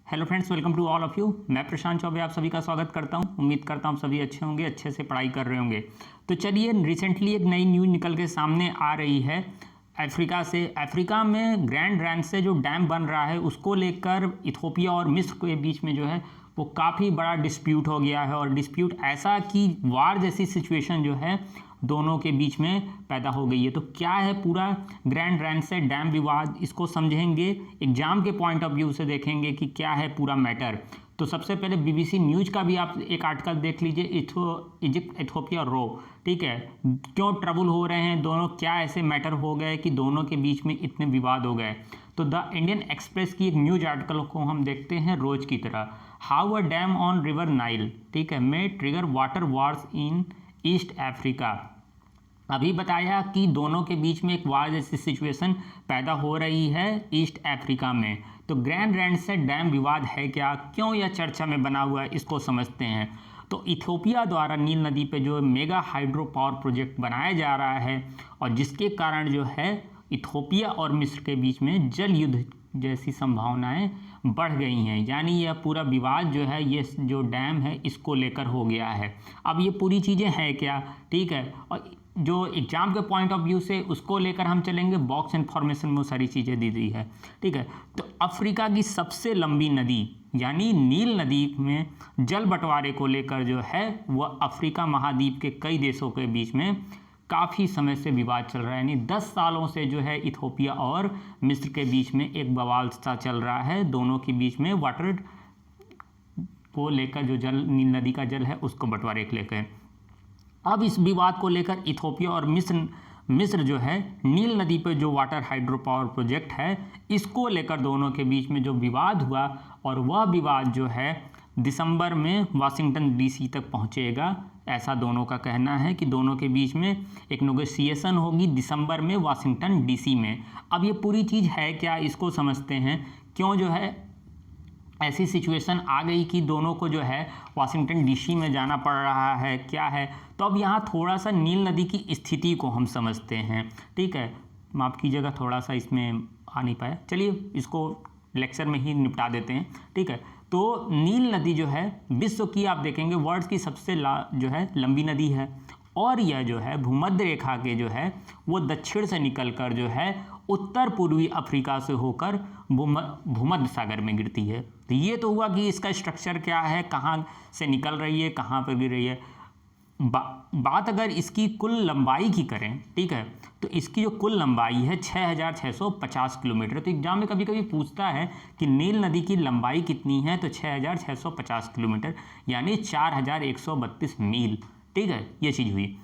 Hello friends, welcome to all of you. मैं प्रशांत चौबे आप सभी का स्वागत करता हूं। उम्मीद करता हूं सभी अच्छे होंगे, अच्छे से पढ़ाई कर रहे होंगे। तो चलिए, रिसेंटली एक नई न्यूज़ निकल के सामने आ रही है अफ्रीका से। अफ्रीका में ग्रैंड रैंड से जो डैम बन रहा है उसको लेकर इथियोपिया और मिस्र के बीच में जो है वो काफ़ी बड़ा डिस्प्यूट हो गया है। और डिस्प्यूट ऐसा कि वार जैसी सिचुएशन जो है दोनों के बीच में पैदा हो गई है। तो क्या है पूरा ग्रैंड रैंड से डैम विवाद, इसको समझेंगे, एग्जाम के पॉइंट ऑफ व्यू से देखेंगे कि क्या है पूरा मैटर। तो सबसे पहले बीबीसी न्यूज़ का भी आप एक आर्टिकल देख लीजिए, इजिप्ट इथियोपिया रो, ठीक है, क्यों ट्रबल हो रहे हैं दोनों, क्या ऐसे मैटर हो गए कि दोनों के बीच में इतने विवाद हो गए। तो द इंडियन एक्सप्रेस की एक न्यूज आर्टिकल को हम देखते हैं रोज की तरह। How a dam on river Nile, ठीक है, में ट्रिगर वाटर वॉर्स इन ईस्ट अफ्रीका। अभी बताया कि दोनों के बीच में एक वार जैसी सिचुएशन पैदा हो रही है ईस्ट अफ्रीका में। तो ग्रैंड रैंड से डैम विवाद है क्या, क्यों यह चर्चा में बना हुआ है, इसको समझते हैं। तो इथियोपिया द्वारा नील नदी पे जो मेगा हाइड्रो पावर प्रोजेक्ट बनाया जा रहा है और जिसके कारण जो है इथियोपिया और मिस्र के बीच में जल युद्ध जैसी संभावनाएं बढ़ गई हैं। यानी यह पूरा विवाद जो है, ये जो डैम है इसको लेकर हो गया है। अब ये पूरी चीज़ें हैं क्या, ठीक है, और जो एग्जाम के पॉइंट ऑफ व्यू से उसको लेकर हम चलेंगे। बॉक्स इन्फॉर्मेशन में वो सारी चीज़ें दी गई है, ठीक है। तो अफ्रीका की सबसे लंबी नदी यानी नील नदी में जल बंटवारे को लेकर जो है वह अफ्रीका महाद्वीप के कई देशों के बीच में काफ़ी समय से विवाद चल रहा है। यानी 10 सालों से जो है इथियोपिया और मिस्र के बीच में एक बवाल सा चल रहा है। दोनों के बीच में वाटर को लेकर, जो जल नील नदी का जल है उसको बंटवारे को लेकर। अब इस विवाद को लेकर इथियोपिया और मिस्र जो है नील नदी पर जो वाटर हाइड्रो पावर प्रोजेक्ट है इसको लेकर दोनों के बीच में जो विवाद हुआ, और वह विवाद जो है दिसंबर में वाशिंगटन डीसी तक पहुंचेगा। ऐसा दोनों का कहना है कि दोनों के बीच में एक नेगोशिएशन होगी दिसंबर में वाशिंगटन डीसी में। अब ये पूरी चीज़ है क्या, इसको समझते हैं। क्यों जो है ऐसी सिचुएशन आ गई कि दोनों को जो है वाशिंगटन डीसी में जाना पड़ रहा है, क्या है। तो अब यहाँ थोड़ा सा नील नदी की स्थिति को हम समझते हैं, ठीक है। माफ़ कीजिएगा, थोड़ा सा इसमें आ नहीं पाया, चलिए इसको लेक्चर में ही निपटा देते हैं, ठीक है। तो नील नदी जो है विश्व की, आप देखेंगे, वर्ल्ड की सबसे जो है लंबी नदी है। और यह जो है भूमध्य रेखा के जो है वो दक्षिण से निकलकर जो है उत्तर पूर्वी अफ्रीका से होकर भूमध्य सागर में गिरती है। तो ये तो हुआ कि इसका स्ट्रक्चर क्या है, कहाँ से निकल रही है, कहाँ पर गिर रही है। बात अगर इसकी कुल लंबाई की करें, ठीक है, तो इसकी जो कुल लंबाई है 6650 किलोमीटर। तो एग्जाम में कभी कभी पूछता है कि नील नदी की लंबाई कितनी है, तो 6650 किलोमीटर यानी 4132 मील, ठीक है, ये चीज़ हुई।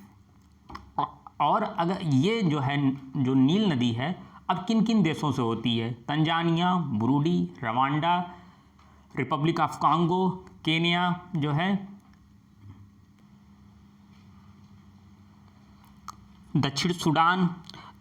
और अगर ये जो है जो नील नदी है अब किन किन देशों से होती है, Tanzania, Burundi, Rwanda, Republic of Congo, Kenya जो है, दक्षिण सूडान,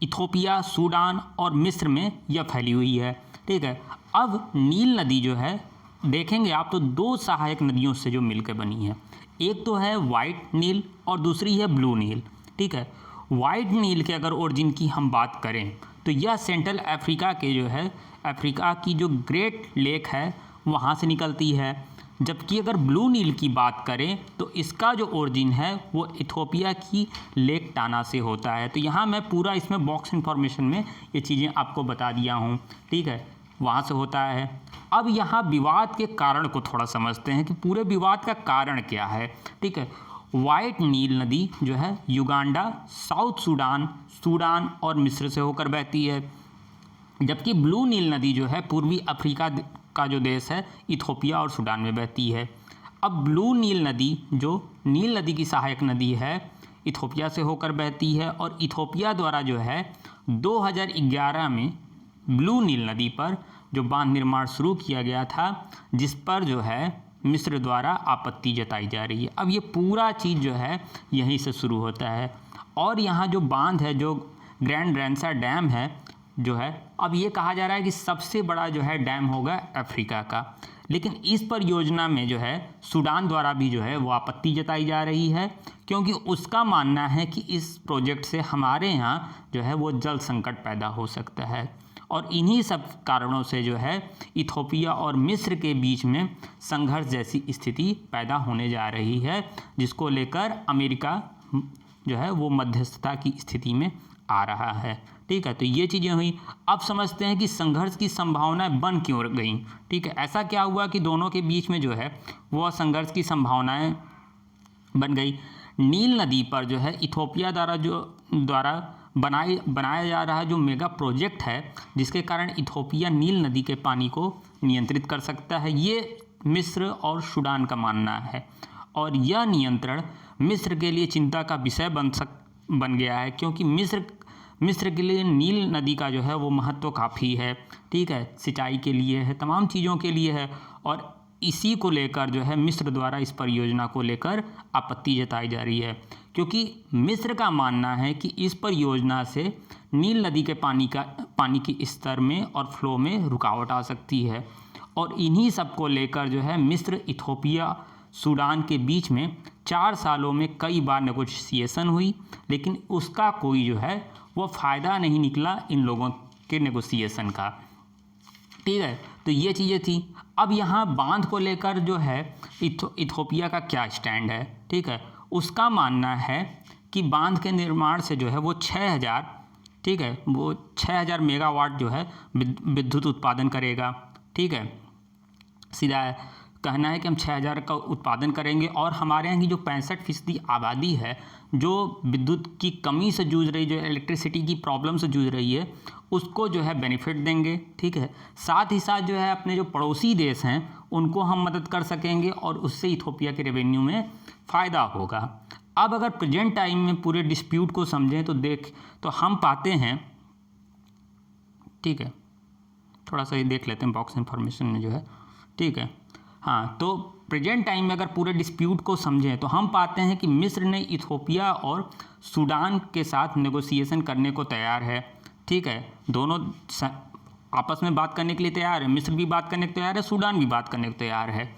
इथियोपिया, सूडान और मिस्र में यह फैली हुई है, ठीक है। अब नील नदी जो है देखेंगे आप तो दो सहायक नदियों से जो मिलकर बनी है। एक तो है वाइट नील और दूसरी है ब्लू नील, ठीक है। वाइट नील के अगर ओरिजिन की हम बात करें तो यह सेंट्रल अफ्रीका के जो है अफ्रीका की जो ग्रेट लेक है वहाँ से निकलती है। जबकि अगर ब्लू नील की बात करें तो इसका जो ओरिजिन है वो इथियोपिया की लेक टाना से होता है। तो यहाँ मैं पूरा इसमें बॉक्स इन्फॉर्मेशन में ये चीज़ें आपको बता दिया हूँ, ठीक है, वहाँ से होता है। अब यहाँ विवाद के कारण को थोड़ा समझते हैं कि पूरे विवाद का कारण क्या है, ठीक है। वाइट नील नदी जो है युगांडा, साउथ सूडान, सूडान और मिस्र से होकर बहती है। जबकि ब्लू नील नदी जो है पूर्वी अफ्रीका का जो देश है इथियोपिया और सूडान में बहती है। अब ब्लू नील नदी जो नील नदी की सहायक नदी है इथियोपिया से होकर बहती है, और इथियोपिया द्वारा जो है 2011 में ब्लू नील नदी पर जो बांध निर्माण शुरू किया गया था, जिस पर जो है मिस्र द्वारा आपत्ति जताई जा रही है। अब ये पूरा चीज़ जो है यहीं से शुरू होता है। और यहाँ जो बांध है, जो ग्रैंड रैंसा डैम है जो है, अब ये कहा जा रहा है कि सबसे बड़ा जो है डैम होगा अफ्रीका का। लेकिन इस परियोजना में जो है सूडान द्वारा भी जो है वो आपत्ति जताई जा रही है, क्योंकि उसका मानना है कि इस प्रोजेक्ट से हमारे यहाँ जो है वो जल संकट पैदा हो सकता है। और इन्हीं सब कारणों से जो है इथोपिया और मिस्र के बीच में संघर्ष जैसी स्थिति पैदा होने जा रही है, जिसको लेकर अमेरिका जो है वो मध्यस्थता की स्थिति में आ रहा है। ठीक है, तो ये चीज़ें हुई। अब समझते हैं कि संघर्ष की संभावनाएं बन क्यों गई। ठीक है, ऐसा क्या हुआ कि दोनों के बीच में जो है वो संघर्ष की संभावनाएं बन गई। नील नदी पर जो है इथोपिया द्वारा बनाया जा रहा जो मेगा प्रोजेक्ट है, जिसके कारण इथोपिया नील नदी के पानी को नियंत्रित कर सकता है, ये मिस्र और सूडान का मानना है। और यह नियंत्रण मिस्र के लिए चिंता का विषय बन गया है, क्योंकि मिस्र के लिए नील नदी का जो है वो महत्व काफ़ी है। ठीक है, सिंचाई के लिए है, तमाम चीज़ों के लिए है, और इसी को लेकर जो है मिस्र द्वारा इस परियोजना को लेकर आपत्ति जताई जा रही है, क्योंकि मिस्र का मानना है कि इस परियोजना से नील नदी के पानी की स्तर में और फ्लो में रुकावट आ सकती है। और इन्हीं सब को लेकर जो है मिस्र, इथोपिया, सूडान के बीच में 4 सालों में कई बार नेगोशिएशन हुई, लेकिन उसका कोई जो है वो फ़ायदा नहीं निकला इन लोगों के नेगोशिएशन का। ठीक है, तो ये चीज़ें थी। अब यहाँ बांध को लेकर जो है इथोपिया का क्या स्टैंड है। ठीक है, उसका मानना है कि बांध के निर्माण से जो है वो 6000 ठीक है वो 6000 मेगावाट जो है विद्युत उत्पादन करेगा। ठीक है, सीधा कहना है कि हम 6000 का उत्पादन करेंगे, और हमारे यहाँ की जो 65% आबादी है जो विद्युत की कमी से जूझ रही, जो इलेक्ट्रिसिटी की प्रॉब्लम से जूझ रही है, उसको जो है बेनिफिट देंगे। ठीक है, साथ ही साथ जो है अपने जो पड़ोसी देश हैं उनको हम मदद कर सकेंगे, और उससे इथोपिया के रेवेन्यू में फ़ायदा होगा। अब अगर प्रेजेंट टाइम में पूरे डिस्प्यूट को समझें तो हम पाते हैं, ठीक है, थोड़ा सा ये देख लेते हैं बॉक्स इन्फॉर्मेशन में जो है। ठीक है, हाँ, तो प्रेजेंट टाइम में अगर पूरे डिस्प्यूट को समझें तो हम पाते हैं कि मिस्र ने इथोपिया और सूडान के साथ नेगोशिएशन करने को तैयार है। ठीक है, दोनों आपस में बात करने के लिए तैयार है, मिस्र भी बात करने को तैयार है, सूडान भी बात करने को तैयार है,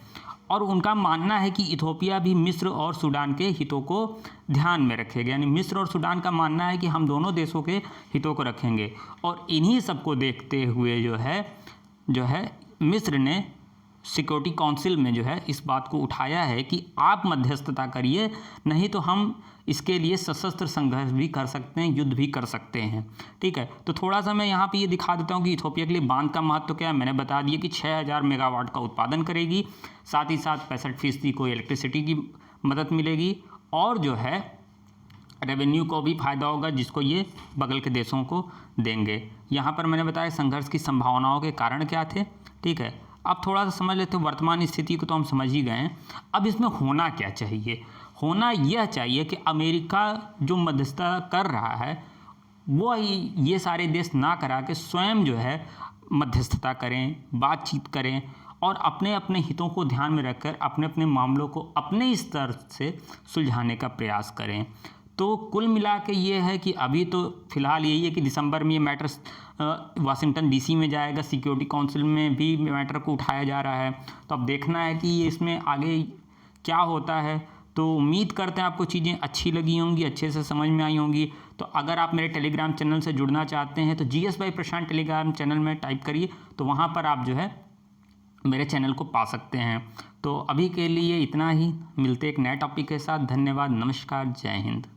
और उनका मानना है कि इथोपिया भी मिस्र और सूडान के हितों को ध्यान में रखेगा। यानी मिस्र और सूडान का मानना है कि हम दोनों देशों के हितों को रखेंगे, और इन्हीं सब को देखते हुए जो है मिस्र ने सिक्योरिटी काउंसिल में जो है इस बात को उठाया है कि आप मध्यस्थता करिए, नहीं तो हम इसके लिए सशस्त्र संघर्ष भी कर सकते हैं, युद्ध भी कर सकते हैं। ठीक है, तो थोड़ा सा मैं यहाँ पे ये दिखा देता हूँ कि इथोपिया के लिए बांध का महत्व क्या है। मैंने बता दिया कि 6000 मेगावाट का उत्पादन करेगी, साथ ही साथ 65% को इलेक्ट्रिसिटी की मदद मिलेगी, और जो है रेवेन्यू को भी फायदा होगा, जिसको ये बगल के देशों को देंगे। यहाँ पर मैंने बताया संघर्ष की संभावनाओं के कारण क्या थे। ठीक है, अब थोड़ा सा समझ लेते हैं वर्तमान स्थिति को, तो हम समझ ही गए हैं। अब इसमें होना क्या चाहिए? होना यह चाहिए कि अमेरिका जो मध्यस्थता कर रहा है वो ये सारे देश ना करा के स्वयं जो है मध्यस्थता करें, बातचीत करें, और अपने अपने हितों को ध्यान में रखकर अपने अपने मामलों को अपने स्तर से सुलझाने का प्रयास करें। तो कुल मिला के ये है कि अभी तो फिलहाल यही है कि दिसंबर में ये मैटर वाशिंगटन डीसी में जाएगा, सिक्योरिटी काउंसिल में भी मैटर को उठाया जा रहा है। तो अब देखना है कि ये इसमें आगे क्या होता है। तो उम्मीद करते हैं आपको चीज़ें अच्छी लगी होंगी, अच्छे से समझ में आई होंगी। तो अगर आप मेरे टेलीग्राम चैनल से जुड़ना चाहते हैं तो GS बाय प्रशांत टेलीग्राम चैनल में टाइप करिए, तो वहाँ पर आप जो है मेरे चैनल को पा सकते हैं। तो अभी के लिए इतना ही, मिलते एक नए टॉपिक के साथ। धन्यवाद, नमस्कार, जय हिंद।